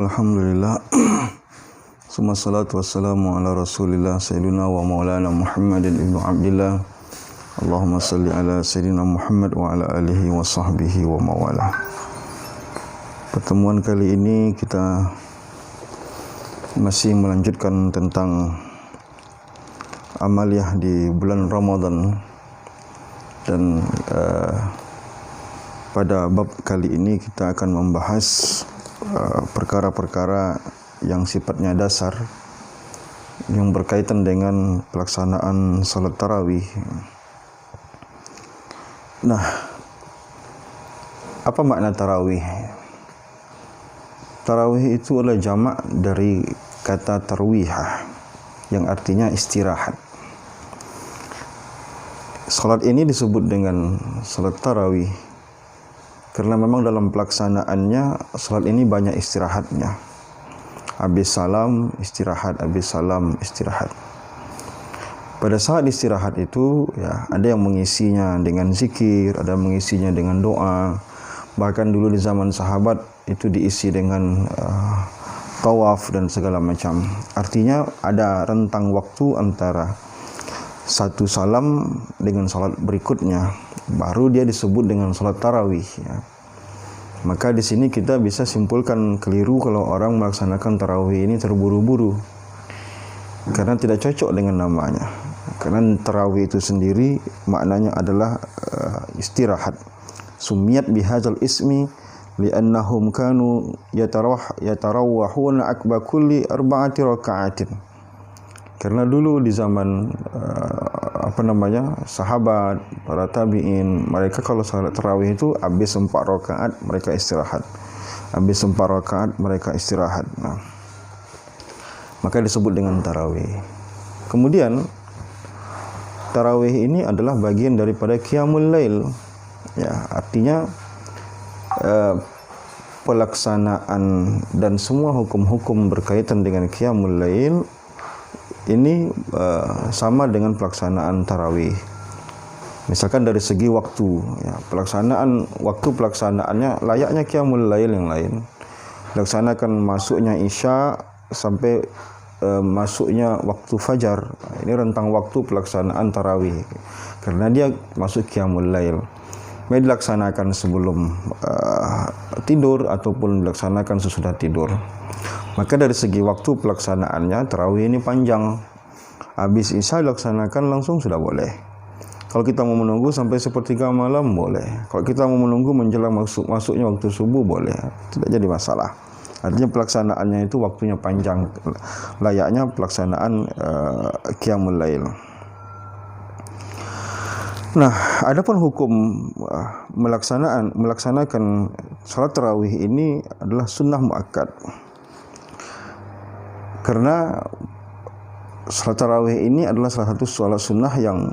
Alhamdulillah. Summa salatu wassalamu ala rasulillah sayyidina wa maulana Muhammadin ibnu Abdillah. Allahumma salli ala sayyidina Muhammad wa ala alihi wa sahbihi wa mawala. Pertemuan kali ini kita masih melanjutkan tentang amaliyah di bulan Ramadan. Dan pada bab kali ini kita akan membahas perkara-perkara yang sifatnya dasar yang berkaitan dengan pelaksanaan salat tarawih. Nah, apa makna tarawih? Tarawih itu adalah jamak dari kata tarwihah yang artinya istirahat. Salat ini disebut dengan salat tarawih karena memang dalam pelaksanaannya salat ini banyak istirahatnya. Habis salam istirahat, habis salam istirahat. Pada saat istirahat itu ya ada yang mengisinya dengan zikir, ada yang mengisinya dengan doa. Bahkan dulu di zaman sahabat itu diisi dengan tawaf dan segala macam. Artinya ada rentang waktu antara satu salam dengan salat berikutnya, baru dia disebut dengan salat tarawih ya. Maka di sini kita bisa simpulkan keliru kalau orang melaksanakan tarawih ini terburu-buru, karena tidak cocok dengan namanya. Karena tarawih itu sendiri maknanya adalah istirahat. Sumiyat bihadzal ismi li'annahum kanu yatarawwahuna akba kulli arba'ati raka'atin. Karena dulu di zaman sahabat, para tabi'in, mereka kalau salat tarawih itu habis 4 rakaat mereka istirahat. Habis 4 rakaat mereka istirahat. Nah, maka disebut dengan tarawih. Kemudian tarawih ini adalah bagian daripada qiyamul lail. Ya, artinya pelaksanaan dan semua hukum-hukum berkaitan dengan qiyamul lail ini sama dengan pelaksanaan tarawih. Misalkan dari segi waktu, ya, pelaksanaannya layaknya qiyamul lail yang lain. Laksanakan masuknya isya sampai masuknya waktu fajar. Ini rentang waktu pelaksanaan tarawih. Karena dia masuk qiyamul lail. Baik dilaksanakan sebelum tidur ataupun dilaksanakan sesudah tidur. Maka dari segi waktu pelaksanaannya tarawih ini panjang. Habis isya dilaksanakan langsung sudah boleh. Kalau kita mau menunggu sampai sepertiga malam boleh. Kalau kita mau menunggu menjelang masuknya waktu subuh boleh. Tidak jadi masalah. Artinya pelaksanaannya itu waktunya panjang. Layaknya pelaksanaan qiyamul lail. Nah, adapun hukum melaksanakan salat tarawih ini adalah sunnah muakkad. Karena salat tarawih ini adalah salah satu salat sunnah yang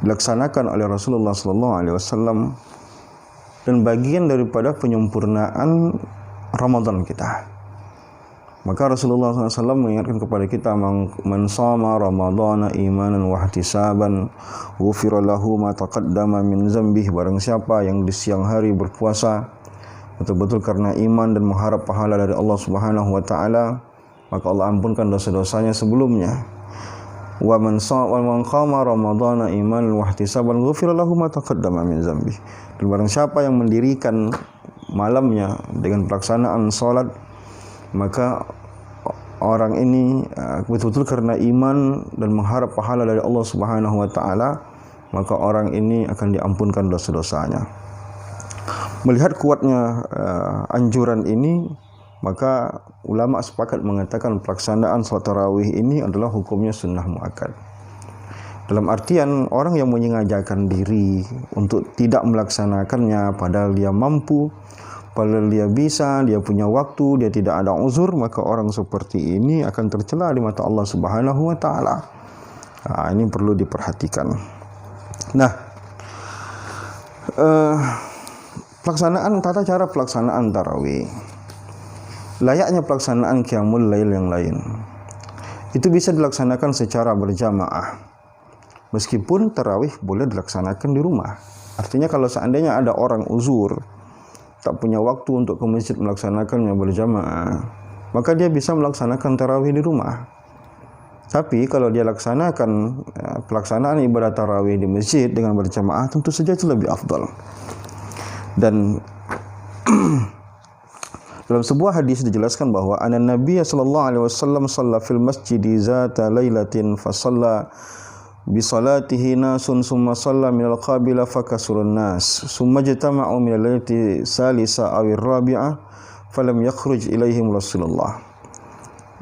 dilaksanakan oleh Rasulullah SAW dan bagian daripada penyempurnaan Ramadan kita. Maka Rasulullah SAW mengingatkan kepada kita, man shama ramadhana imanan wa ihtisaban ghufira lahu ma taqaddama min dzambihi. Barang siapa yang di siang hari berpuasa betul-betul karena iman dan mengharap pahala dari Allah Subhanahu wa taala, maka Allah ampunkan dosa-dosanya sebelumnya. Wa man qama ramadhana imanan wa ihtisaban ghufira lahu ma taqaddama min dzambihi. Dan barang siapa yang mendirikan malamnya dengan pelaksanaan salat, maka orang ini betul-betul karena iman dan mengharap pahala dari Allah Subhanahu wa taala, maka orang ini akan diampunkan dosa-dosanya. Melihat kuatnya anjuran ini, maka ulama sepakat mengatakan pelaksanaan salat tarawih ini adalah hukumnya sunnah muakkad. Dalam artian orang yang menyengajakan diri untuk tidak melaksanakannya padahal dia mampu, padahal dia bisa, dia punya waktu, dia tidak ada uzur, maka orang seperti ini akan tercela di mata Allah Subhanahu wa taala. Nah, ini perlu diperhatikan. Nah, tata cara pelaksanaan tarawih layaknya pelaksanaan qiyamul lail yang lain. Itu bisa dilaksanakan secara berjamaah. Meskipun tarawih boleh dilaksanakan di rumah. Artinya kalau seandainya ada orang uzur tak punya waktu untuk ke masjid melaksanakannya berjamaah, maka dia bisa melaksanakan tarawih di rumah. Tapi kalau dia laksanakan pelaksanaan ibadah tarawih di masjid dengan berjamaah, tentu saja itu lebih afdal. Dan dalam sebuah hadis dijelaskan bahwa Nabi sallallahu alaihi wasallam shalla fil masjid zata lailatin fa shalla bi salatihi nasun summa shalla min al-qabila fa kasurun nas summa jatama'u min al-lailati salisa aw ar-rabi'ah falam yakhruj ilaihim Rasulullah.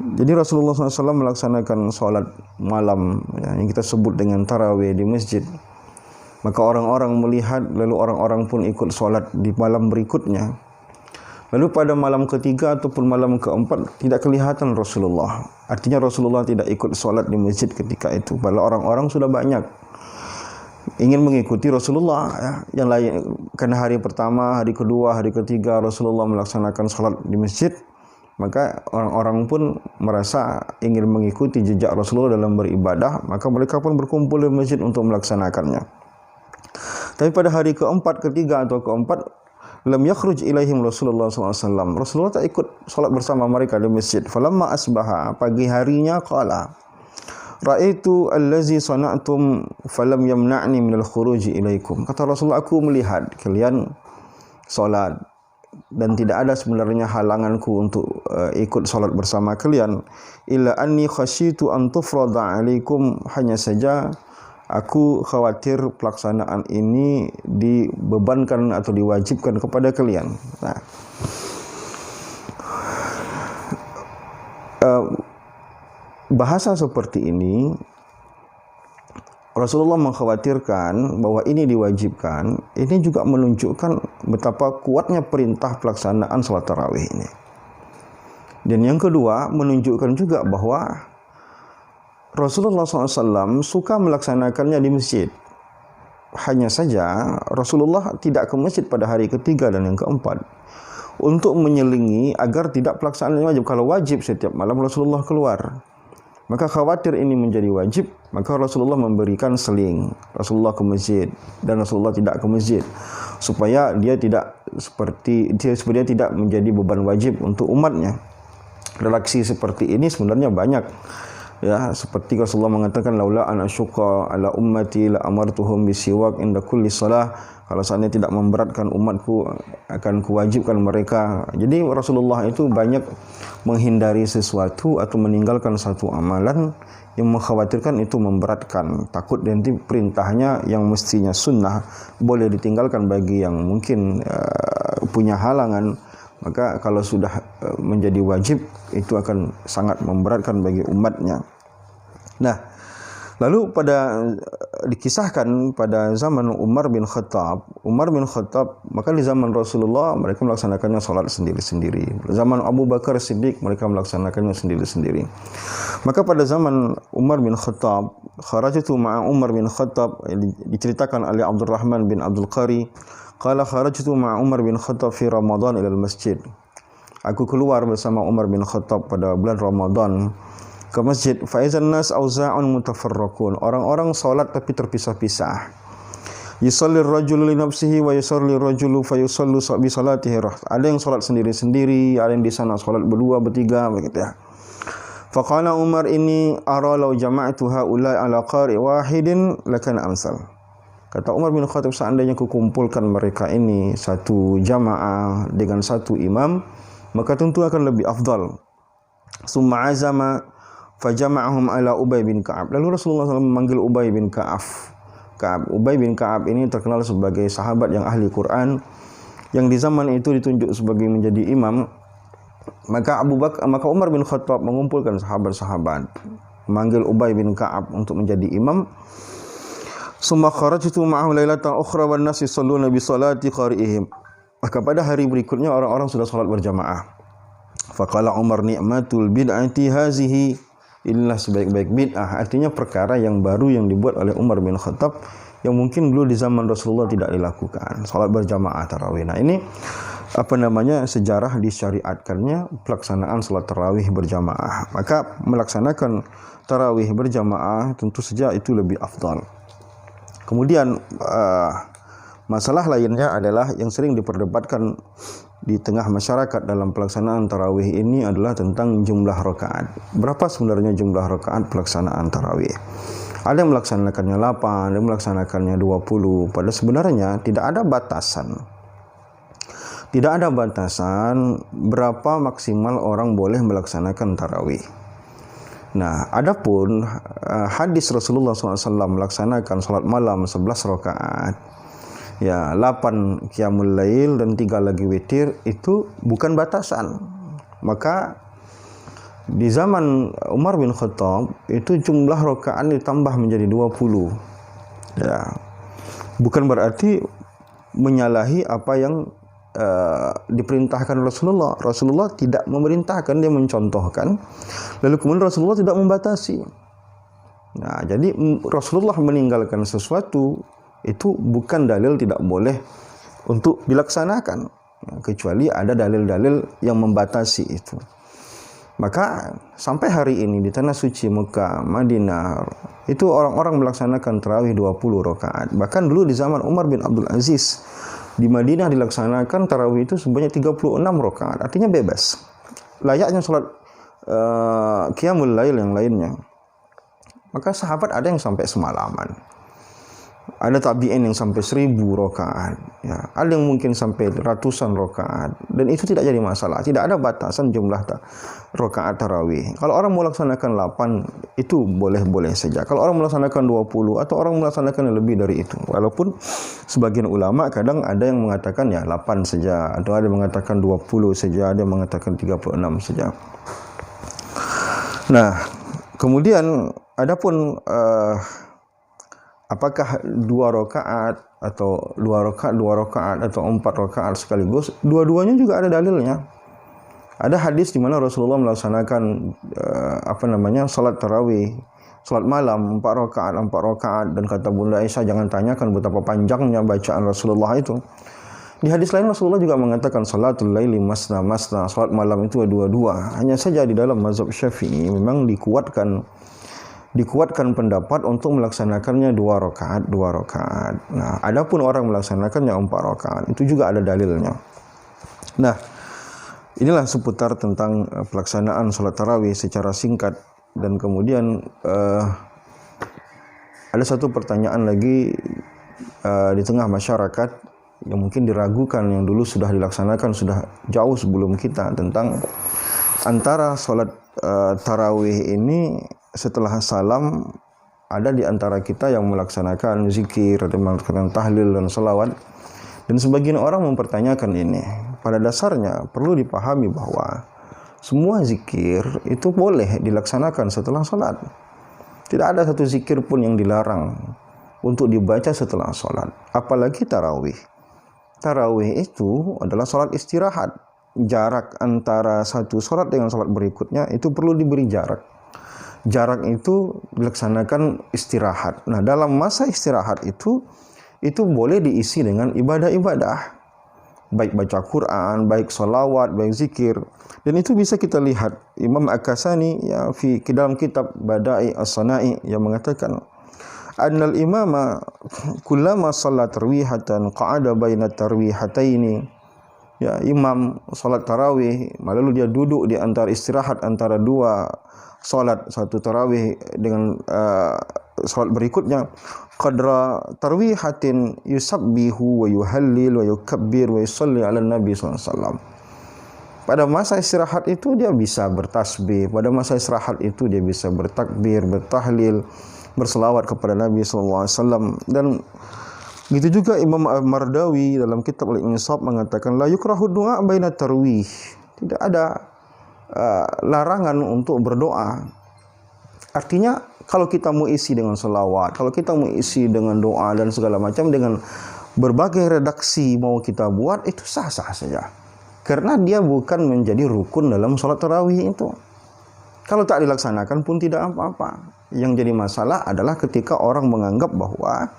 Jadi Rasulullah SAW melaksanakan sholat malam yang kita sebut dengan tarawih di masjid. Maka orang-orang melihat, lalu orang-orang pun ikut sholat di malam berikutnya. Lalu pada malam ketiga ataupun malam keempat tidak kelihatan Rasulullah. Artinya Rasulullah tidak ikut sholat di masjid ketika itu. Padahal orang-orang sudah banyak ingin mengikuti Rasulullah, yang lain. Karena hari pertama, hari kedua, hari ketiga Rasulullah melaksanakan sholat di masjid, maka orang-orang pun merasa ingin mengikuti jejak Rasulullah dalam beribadah. Maka mereka pun berkumpul di masjid untuk melaksanakannya. Tapi pada hari keempat, ketiga atau keempat, lam yakhruj ilaihim Rasulullah SAW. Rasulullah tak ikut solat bersama mereka di masjid. Falamma asbaha, pagi harinya, qala ra'aitu allazi sana'tum falam yamna'ni minal khuruji ilaikum. Kata Rasulullah, aku melihat kalian solat dan tidak ada sebenarnya halanganku untuk ikut solat bersama kalian. Illa anni khasyitu an tufrada alaikum, hanya saja aku khawatir pelaksanaan ini dibebankan atau diwajibkan kepada kalian. Nah, bahasa seperti ini Rasulullah mengkhawatirkan bahwa ini diwajibkan. Ini juga menunjukkan betapa kuatnya perintah pelaksanaan salat tarawih ini. Dan yang kedua, menunjukkan juga bahwa Rasulullah SAW suka melaksanakannya di masjid. Hanya saja Rasulullah tidak ke masjid pada hari ketiga dan yang keempat untuk menyelingi agar tidak pelaksanaan wajib. Kalau wajib setiap malam Rasulullah keluar, maka khawatir ini menjadi wajib, maka Rasulullah memberikan seling. Rasulullah ke masjid dan Rasulullah tidak ke masjid, supaya dia tidak tidak menjadi beban wajib untuk umatnya. Reaksi seperti ini sebenarnya banyak. Ya, seperti Rasulullah mengatakan, laula an asyqa ala ummati la amartuhum bisiwak inda kulli shalah. Kalau seandainya tidak memberatkan umatku, akan kuwajibkan mereka. Jadi Rasulullah itu banyak menghindari sesuatu atau meninggalkan satu amalan yang mengkhawatirkan itu memberatkan. Takut nanti perintahnya yang mestinya sunnah boleh ditinggalkan bagi yang mungkin punya halangan. Maka kalau sudah menjadi wajib, itu akan sangat memberatkan bagi umatnya. Nah, lalu dikisahkan pada zaman Umar bin Khattab, maka di zaman Rasulullah mereka melaksanakannya salat sendiri-sendiri. Zaman Abu Bakar Siddiq mereka melaksanakannya sendiri-sendiri. Maka pada zaman Umar bin Khattab, kharajtu ma'a Umar bin Khattab, diceritakan oleh Abdurrahman bin Abdul Qari, qala kharajtu ma'a Umar bin Khattab fi Ramadan ila al-masjid. Aku keluar bersama Umar bin Khattab pada bulan Ramadan ke masjid. Faizan nas auza'un mutafarraqun. Orang-orang salat tapi terpisah-pisah. Yusalli ar-rajulu li nafsihi wa yusalli ar-rajulu fa yusallu bi salatihi. Ada yang salat sendiri-sendiri, ada yang di sana salat berdua, bertiga begitu ya. Faqala Umar, inni ara law jama'tu haula'i ala qari wahidin lakana amsal. Kata Umar bin Khattab, seandainya kukumpulkan mereka ini satu jamaah dengan satu imam, maka tentu akan lebih afdal. Summa azama fajama'ahum ala Ubay bin Ka'ab. Lalu Rasulullah SAW memanggil Ubay bin Ka'ab. Ubay bin Ka'ab ini terkenal sebagai sahabat yang ahli Quran, yang di zaman itu ditunjuk sebagai menjadi imam. Maka Umar bin Khattab mengumpulkan sahabat-sahabat, memanggil Ubay bin Ka'ab untuk menjadi imam. Summa kharajtu ma'ahu lailatan ukhra wan nas yusalluna bi salati qari'ihim. Maka pada hari berikutnya orang-orang sudah salat berjamaah. Faqala Umar, ni'matul bid'ati hazihi. Inilah sebaik-baik bid'ah, artinya perkara yang baru yang dibuat oleh Umar bin Khattab yang mungkin dulu di zaman Rasulullah tidak dilakukan, salat berjamaah tarawih. Nah, ini sejarah disyariatkannya pelaksanaan salat tarawih berjamaah. Maka melaksanakan tarawih berjamaah tentu saja itu lebih afdal. Kemudian Masalah lainnya adalah yang sering diperdebatkan di tengah masyarakat dalam pelaksanaan tarawih ini adalah tentang jumlah rakaat. Berapa sebenarnya jumlah rakaat pelaksanaan tarawih? Ada yang melaksanakannya 8, ada yang melaksanakannya 20. Padahal sebenarnya tidak ada batasan. Tidak ada batasan berapa maksimal orang boleh melaksanakan tarawih. Nah, adapun hadis Rasulullah SAW melaksanakan salat malam 11 rakaat, ya 8 qiyamul lail dan 3 lagi witir, itu bukan batasan. Maka di zaman Umar bin Khattab itu jumlah rakaat ditambah menjadi 20. Ya. Bukan berarti menyalahi apa yang diperintahkan Rasulullah. Rasulullah tidak memerintahkan, dia mencontohkan. Lalu kemudian Rasulullah tidak membatasi. Nah, jadi Rasulullah meninggalkan sesuatu itu bukan dalil tidak boleh untuk dilaksanakan, kecuali ada dalil-dalil yang membatasi itu. Maka sampai hari ini di tanah suci Mekah, Madinah, itu orang-orang melaksanakan tarawih 20 rakaat. Bahkan dulu di zaman Umar bin Abdul Aziz, di Madinah dilaksanakan tarawih itu sebanyak 36 rakaat. Artinya bebas. Layaknya salat qiyamul lail yang lainnya. Maka sahabat ada yang sampai semalaman. Ada tabi'in yang sampai 1000 rakaat, ya. Ada yang mungkin sampai ratusan rakaat, dan itu tidak jadi masalah. Tidak ada batasan jumlah rakaat tarawih. Kalau orang melaksanakan 8 itu boleh-boleh saja. Kalau orang melaksanakan 20 atau orang melaksanakan lebih dari itu. Walaupun sebagian ulama kadang ada yang mengatakan ya 8 saja, atau ada yang mengatakan 20 saja, ada yang mengatakan 36 saja. Nah, kemudian adapun apakah 2 rakaat atau 2 rakaat atau 4 rakaat sekaligus? Dua-duanya juga ada dalilnya. Ada hadis di mana Rasulullah melaksanakan salat tarawih, salat malam 4 rakaat, dan kata Bunda Aisyah, jangan tanyakan betapa panjangnya bacaan Rasulullah itu. Di hadis lain Rasulullah juga mengatakan salatul laili masna masna, salat malam itu dua-dua. Hanya saja di dalam mazhab Syafi'i memang dikuatkan pendapat untuk melaksanakannya 2 rakaat. Nah, adapun orang melaksanakannya 4 rakaat, itu juga ada dalilnya. Nah, inilah seputar tentang pelaksanaan salat tarawih secara singkat. Dan kemudian ada satu pertanyaan lagi di tengah masyarakat yang mungkin diragukan, yang dulu sudah dilaksanakan sudah jauh sebelum kita, tentang antara salat tarawih ini setelah salam ada di antara kita yang melaksanakan zikir, ada yang melaksanakan tahlil dan salawat. Dan sebagian orang mempertanyakan ini. Pada dasarnya perlu dipahami bahwa semua zikir itu boleh dilaksanakan setelah salat. Tidak ada satu zikir pun yang dilarang untuk dibaca setelah salat. Apalagi tarawih. Tarawih itu adalah salat istirahat. Jarak antara satu salat dengan salat berikutnya itu perlu diberi jarak. Jarak itu dilaksanakan istirahat. Nah, dalam masa istirahat itu boleh diisi dengan ibadah-ibadah, baik baca Quran, baik salawat, baik zikir. Dan itu bisa kita lihat Imam Akasani ya di dalam kitab Bada'i As-Sana'i yang mengatakan annal imama kullama shalla tarwihatan qa'ada baina tarwihataini. Ya, imam salat tarawih lalu dia duduk di antara istirahat antara 2 salat, satu tarawih dengan salat berikutnya, qadra tarwihatin yusabbihu wa yuhallil wa yukabbir wa yusalli ala nabi SAW. Pada masa istirahat itu dia bisa bertasbih, pada masa istirahat itu dia bisa bertakbir, bertahlil, berselawat kepada Nabi SAW. Dan begitu juga Imam Al-Mardawi dalam kitab Al-Insaf mengatakan la yukrahu du'a baina tarwih. Tidak ada larangan untuk berdoa. Artinya kalau kita mau isi dengan selawat, kalau kita mau isi dengan doa dan segala macam, dengan berbagai redaksi mau kita buat, itu sah-sah saja. Karena dia bukan menjadi rukun dalam sholat tarawih itu. Kalau tak dilaksanakan pun tidak apa-apa. Yang jadi masalah adalah ketika orang menganggap bahwa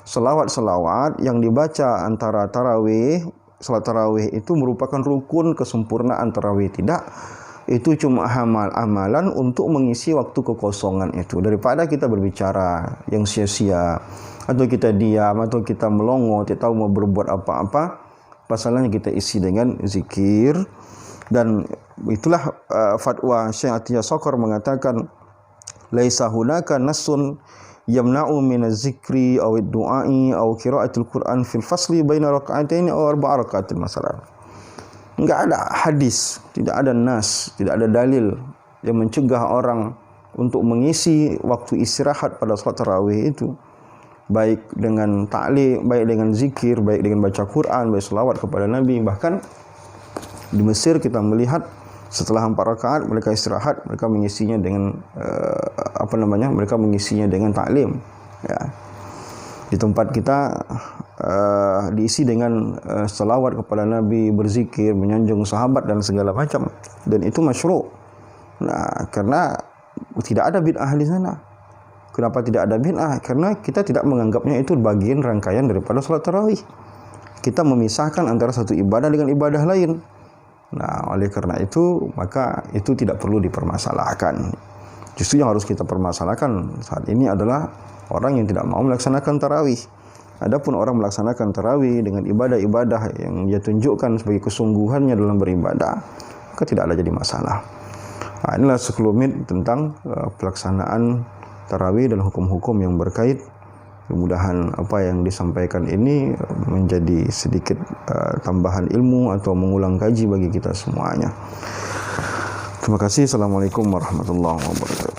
selawat-selawat yang dibaca antara tarawih, sholat tarawih itu merupakan rukun kesempurnaan tarawih. Tidak. itu cuma amalan untuk mengisi waktu kekosongan itu. Daripada kita berbicara yang sia-sia, atau kita diam, atau kita melongo, tidak tahu mau berbuat apa-apa, pasalnya kita isi dengan zikir. Dan itulah fatwa Syekh Atiyah Saqar mengatakan, laisa hunaka nassun yamna'u min az-zikri aw ad-du'a'i aw qira'atil Qur'an fil fasli baina rak'ataini aw arba'a rak'atin masalan. Enggak ada hadis, tidak ada nas, tidak ada dalil yang mencegah orang untuk mengisi waktu istirahat pada salat tarawih itu, baik dengan ta'liq, baik dengan zikir, baik dengan baca Quran, baik selawat kepada Nabi. Bahkan di Mesir kita melihat setelah 4 rakaat mereka istirahat, mereka mengisinya dengan mereka mengisinya dengan taklim, ya. Di tempat kita diisi dengan selawat kepada Nabi, berzikir, menyanjung sahabat dan segala macam, dan itu masyru'. Nah, karena tidak ada bid'ah di sana. Kenapa tidak ada bid'ah? Karena kita tidak menganggapnya itu bagian rangkaian daripada salat tarawih. Kita memisahkan antara satu ibadah dengan ibadah lain. Nah, oleh karena itu, maka itu tidak perlu dipermasalahkan. Justru yang harus kita permasalahkan saat ini adalah orang yang tidak mau melaksanakan tarawih. Adapun orang melaksanakan tarawih dengan ibadah-ibadah yang dia tunjukkan sebagai kesungguhannya dalam beribadah, maka tidak ada jadi masalah. Nah, inilah sekelumit tentang pelaksanaan tarawih dan hukum-hukum yang berkait. Mudah-mudahan apa yang disampaikan ini menjadi sedikit tambahan ilmu atau mengulang kaji bagi kita semuanya. Terima kasih. Assalamualaikum warahmatullahi wabarakatuh.